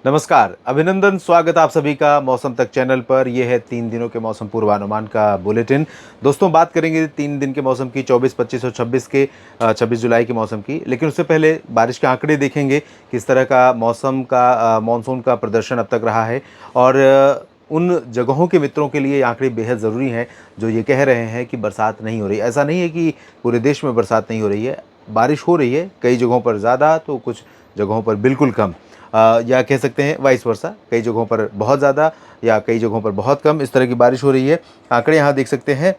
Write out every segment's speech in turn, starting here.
नमस्कार, अभिनंदन, स्वागत आप सभी का मौसम तक चैनल पर। यह है 3 दिनों के मौसम पूर्वानुमान का बुलेटिन। दोस्तों, बात करेंगे 3 दिन के मौसम की, 24, 25 और 26 के 26 जुलाई के मौसम की। लेकिन उससे पहले बारिश के आंकड़े देखेंगे, किस तरह का मौसम का मानसून का प्रदर्शन अब तक रहा है। और उन जगहों के मित्रों के लिए ये आंकड़े बेहद ज़रूरी हैं जो ये कह रहे हैं कि बरसात नहीं हो रही। ऐसा नहीं है कि पूरे देश में बरसात नहीं हो रही है, बारिश हो रही है, कई जगहों पर ज़्यादा तो कुछ जगहों पर बिल्कुल कम। या कह सकते हैं वाइस वर्सा, कई जगहों पर बहुत ज़्यादा या कई जगहों पर बहुत कम, इस तरह की बारिश हो रही है। आंकड़े यहाँ देख सकते हैं,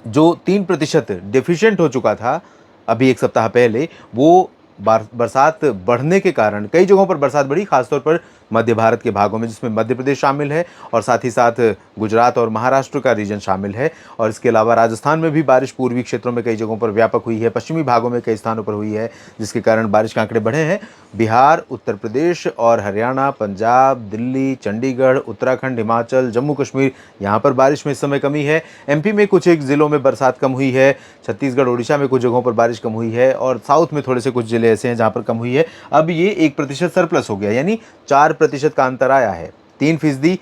जो 3% डेफिशिएंट हो चुका था अभी एक सप्ताह पहले, वो बरसात बढ़ने के कारण कई जगहों पर बरसात बढ़ी, खासतौर पर मध्य भारत के भागों में, जिसमें मध्य प्रदेश शामिल है और साथ ही साथ गुजरात और महाराष्ट्र का रीजन शामिल है। और इसके अलावा राजस्थान में भी बारिश पूर्वी क्षेत्रों में कई जगहों पर व्यापक हुई है, पश्चिमी भागों में कई स्थानों पर हुई है, जिसके कारण बारिश के आंकड़े बढ़े हैं। बिहार, उत्तर प्रदेश और हरियाणा, पंजाब, दिल्ली, चंडीगढ़, उत्तराखंड, हिमाचल, जम्मू कश्मीर, यहाँ पर बारिश में इस समय कमी है। एमपी में कुछ एक ज़िलों में बरसात कम हुई है, छत्तीसगढ़, ओडिशा में कुछ जगहों पर बारिश कम हुई है और साउथ में थोड़े से कुछ ज़िले ऐसे हैं जहाँ पर कम हुई है। अब ये 1% सरप्लस हो गया, यानी 4% का अंतर आया है। 3%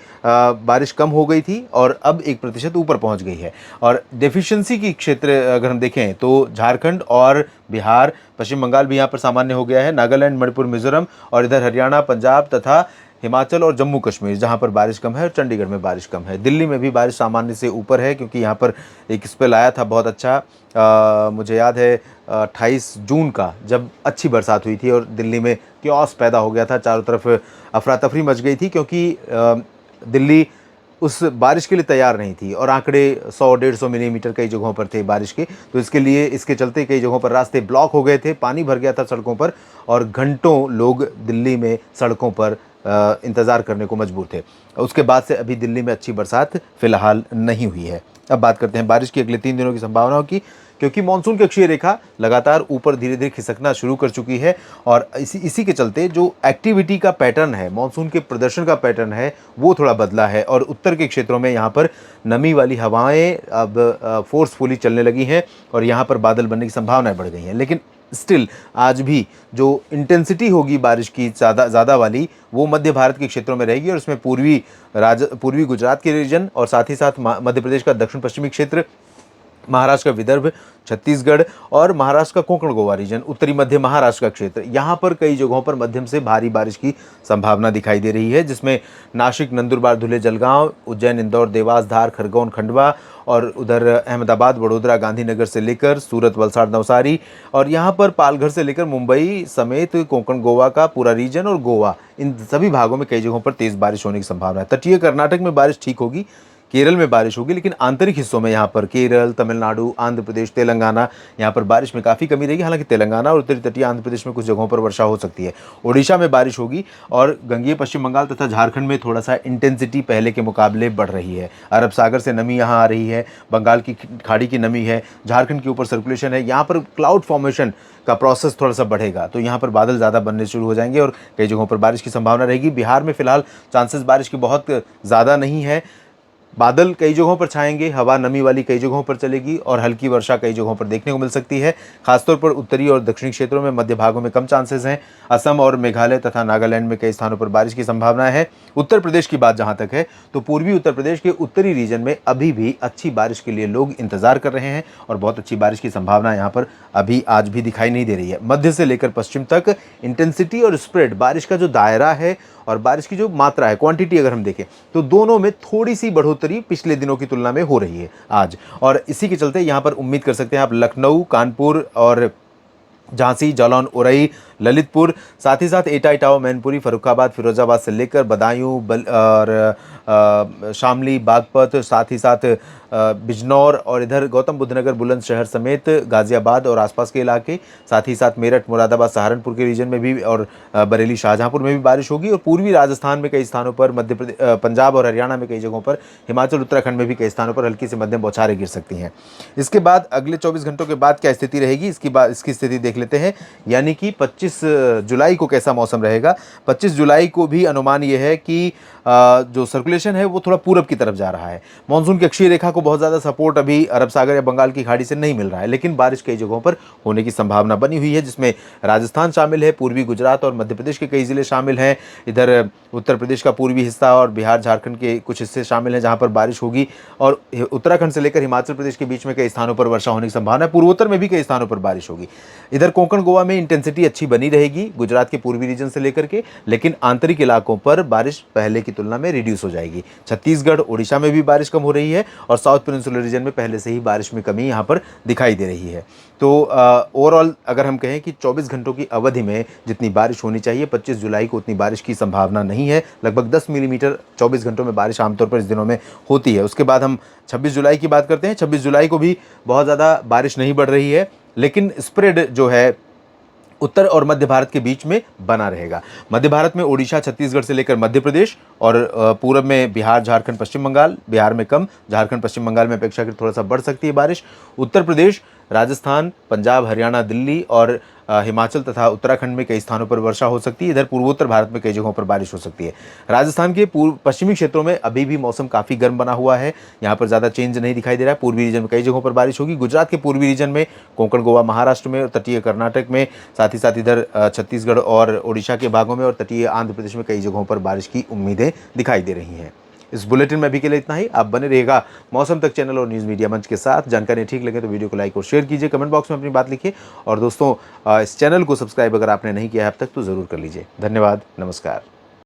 बारिश कम हो गई थी और अब 1% ऊपर पहुंच गई है। और डेफिशिएंसी की क्षेत्र अगर हम देखें तो झारखंड और बिहार, पश्चिम बंगाल भी यहाँ पर सामान्य हो गया है, नागालैंड, मणिपुर, मिजोरम और इधर हरियाणा, पंजाब तथा हिमाचल और जम्मू कश्मीर, जहाँ पर बारिश कम है, और चंडीगढ़ में बारिश कम है। दिल्ली में भी बारिश सामान्य से ऊपर है, क्योंकि यहाँ पर एक स्पेल आया था बहुत अच्छा। मुझे याद है 28 जून का, जब अच्छी बरसात हुई थी और दिल्ली में क्योस पैदा हो गया था, चारों तरफ अफरा तफरी मच गई थी, क्योंकि दिल्ली उस बारिश के लिए तैयार नहीं थी और आंकड़े 100-150 मिलीमीटर कई जगहों पर थे बारिश के। तो इसके चलते कई जगहों पर रास्ते ब्लॉक हो गए थे, पानी भर गया था सड़कों पर और घंटों लोग दिल्ली में सड़कों पर इंतज़ार करने को मजबूर थे। उसके बाद से अभी दिल्ली में अच्छी बरसात फिलहाल नहीं हुई है। अब बात करते हैं बारिश की अगले 3 दिनों की संभावनाओं की, क्योंकि मानसून की अक्षीय रेखा लगातार ऊपर धीरे धीरे खिसकना शुरू कर चुकी है और इसी के चलते जो एक्टिविटी का पैटर्न है, मानसून के प्रदर्शन का पैटर्न है, वो थोड़ा बदला है। और उत्तर के क्षेत्रों में यहाँ पर नमी वाली हवाएं अब फोर्सफुली चलने लगी हैं और यहाँ पर बादल बनने की संभावनाएं बढ़ गई हैं। लेकिन स्टिल आज भी जो इंटेंसिटी होगी बारिश की ज़्यादा वाली, वो मध्य भारत के क्षेत्रों में रहेगी और उसमें पूर्वी गुजरात के रीजन और साथ ही साथ मध्य प्रदेश का दक्षिण पश्चिमी क्षेत्र, महाराष्ट्र का विदर्भ, छत्तीसगढ़ और महाराष्ट्र का कोंकण गोवा रीजन, उत्तरी मध्य महाराष्ट्र का क्षेत्र, यहाँ पर कई जगहों पर मध्यम से भारी बारिश की संभावना दिखाई दे रही है, जिसमें नासिक, नंदुरबार, धुले, जलगांव, उज्जैन, इंदौर, देवास, धार, खरगोन, खंडवा और उधर अहमदाबाद, वडोदरा, गांधीनगर से लेकर सूरत, वलसाड़, नवसारी और यहाँ पर पालघर से लेकर मुंबई समेत कोंकण गोवा का पूरा रीजन और गोवा, इन सभी भागों में कई जगहों पर तेज़ बारिश होने की संभावना है। तटीय कर्नाटक में बारिश ठीक होगी, केरल में बारिश होगी, लेकिन आंतरिक हिस्सों में यहाँ पर केरल, तमिलनाडु, आंध्र प्रदेश, तेलंगाना, यहाँ पर बारिश में काफ़ी कमी रहेगी। हालांकि तेलंगाना और उत्तरी तटीय आंध्र प्रदेश में कुछ जगहों पर वर्षा हो सकती है। ओडिशा में बारिश होगी और गंगीय पश्चिम बंगाल तथा झारखंड में थोड़ा सा इंटेंसिटी पहले के मुकाबले बढ़ रही है। अरब सागर से नमी यहाँ आ रही है, बंगाल की खाड़ी की नमी है, झारखंड के ऊपर सर्कुलेशन है, यहाँ पर क्लाउड फॉर्मेशन का प्रोसेस थोड़ा सा बढ़ेगा, तो यहाँ पर बादल ज़्यादा बनने शुरू हो जाएंगे और कई जगहों पर बारिश की संभावना रहेगी। बिहार में फिलहाल चांसेस बारिश की बहुत ज़्यादा नहीं है, बादल कई जगहों पर छाएंगे, हवा नमी वाली कई जगहों पर चलेगी और हल्की वर्षा कई जगहों पर देखने को मिल सकती है। खासतौर पर उत्तरी और दक्षिणी क्षेत्रों में, मध्य भागों में कम चांसेस हैं। असम और मेघालय तथा नागालैंड में कई स्थानों पर बारिश की संभावना है। उत्तर प्रदेश की बात जहां तक है, तो पूर्वी उत्तर प्रदेश के उत्तरी रीजन में अभी भी अच्छी बारिश के लिए लोग इंतजार कर रहे हैं और बहुत अच्छी बारिश की संभावना यहाँ पर अभी आज भी दिखाई नहीं दे रही है। मध्य से लेकर पश्चिम तक इंटेंसिटी और स्प्रेड, बारिश का जो दायरा है और बारिश की जो मात्रा है, क्वांटिटी अगर हम देखें, तो दोनों में थोड़ी सी बढ़ोतरी पिछले दिनों की तुलना में हो रही है आज। और इसी के चलते यहाँ पर उम्मीद कर सकते हैं आप लखनऊ, कानपुर और झांसी, जालौन, उरई, ललितपुर, साथ ही साथ एटा, इटावा, मैनपुरी, फर्रुखाबाद, फिरोजाबाद से लेकर बदायूं और शामली, बागपत, साथ ही साथ बिजनौर और इधर गौतम बुद्ध नगर, बुलंदशहर समेत गाजियाबाद और आसपास के इलाके, साथ ही साथ मेरठ, मुरादाबाद, सहारनपुर के रीजन में भी और बरेली, शाहजहांपुर में भी बारिश होगी और पूर्वी राजस्थान में कई स्थानों पर, मध्य प्रदेश, पंजाब और हरियाणा में कई जगहों पर, हिमाचल, उत्तराखंड में भी कई स्थानों पर हल्की से मध्यम बौछारें गिर सकती हैं। इसके बाद अगले 24 घंटों के बाद क्या स्थिति रहेगी, इसकी स्थिति देख लेते हैं। यानी कि 25 25 जुलाई को कैसा मौसम रहेगा। 25 जुलाई को भी अनुमान ये है कि जो सर्कुलेशन है वो थोड़ा पूरब की तरफ जा रहा है। मानसून की अक्षीय रेखा को बहुत ज़्यादा सपोर्ट अभी अरब सागर या बंगाल की खाड़ी से नहीं मिल रहा है, लेकिन बारिश कई जगहों पर होने की संभावना बनी हुई है, जिसमें राजस्थान शामिल है, पूर्वी गुजरात और मध्य प्रदेश के कई ज़िले शामिल हैं। इधर उत्तर प्रदेश का पूर्वी हिस्सा और बिहार झारखंड के कुछ हिस्से शामिल हैं जहाँ पर बारिश होगी, और उत्तराखंड से लेकर हिमाचल प्रदेश के बीच में कई स्थानों पर वर्षा होने की संभावना है। पूर्वोत्तर में भी कई स्थानों पर बारिश होगी। इधर कोंकण गोवा में इंटेंसिटी अच्छी बनी रहेगी गुजरात के पूर्वी रीजन से लेकर के, लेकिन आंतरिक इलाकों पर बारिश पहले की तुलना में रिड्यूस हो जाएगी। छत्तीसगढ़ ओडिशा में भी बारिश कम हो रही है और साउथ पेनिनसुलर रीजन में पहले से ही बारिश में कमी यहाँ पर दिखाई दे रही है। तो ओवरऑल अगर हम कहें कि 24 घंटों की अवधि में जितनी बारिश होनी चाहिए 25 जुलाई को उतनी बारिश की संभावना नहीं है। लगभग 10 मिलीमीटर 24 घंटों में बारिश आमतौर पर इस दिनों में होती है। उसके बाद हम 26 जुलाई की बात करते हैं। 26 जुलाई को भी बहुत ज़्यादा बारिश नहीं बढ़ रही है, लेकिन स्प्रेड जो है उत्तर और मध्य भारत के बीच में बना रहेगा। मध्य भारत में ओडिशा छत्तीसगढ़ से लेकर मध्य प्रदेश और पूरब में बिहार झारखंड पश्चिम बंगाल, बिहार में कम, झारखंड पश्चिम बंगाल में अपेक्षाकृत थोड़ा सा बढ़ सकती है बारिश। उत्तर प्रदेश, राजस्थान, पंजाब, हरियाणा, दिल्ली और हिमाचल तथा उत्तराखंड में कई स्थानों पर वर्षा हो सकती है। इधर पूर्वोत्तर भारत में कई जगहों पर बारिश हो सकती है। राजस्थान के पूर्व पश्चिमी क्षेत्रों में अभी भी मौसम काफ़ी गर्म बना हुआ है, यहाँ पर ज़्यादा चेंज नहीं दिखाई दे रहा है। पूर्वी रीजन में कई जगहों पर बारिश होगी। गुजरात के पूर्वी रीजन में, कोंकण गोवा महाराष्ट्र में, तटीय कर्नाटक में, साथ ही साथ इधर छत्तीसगढ़ और ओडिशा के भागों में और तटीय आंध्र प्रदेश में कई जगहों पर बारिश की उम्मीदें दिखाई दे रही हैं। इस बुलेटिन में अभी के लिए इतना ही। आप बने रहिएगा मौसम तक चैनल और न्यूज़ मीडिया मंच के साथ। जानकारी ठीक लगे तो वीडियो को लाइक और शेयर कीजिए, कमेंट बॉक्स में अपनी बात लिखिए, और दोस्तों इस चैनल को सब्सक्राइब अगर आपने नहीं किया है अब तक तो ज़रूर कर लीजिए। धन्यवाद, नमस्कार।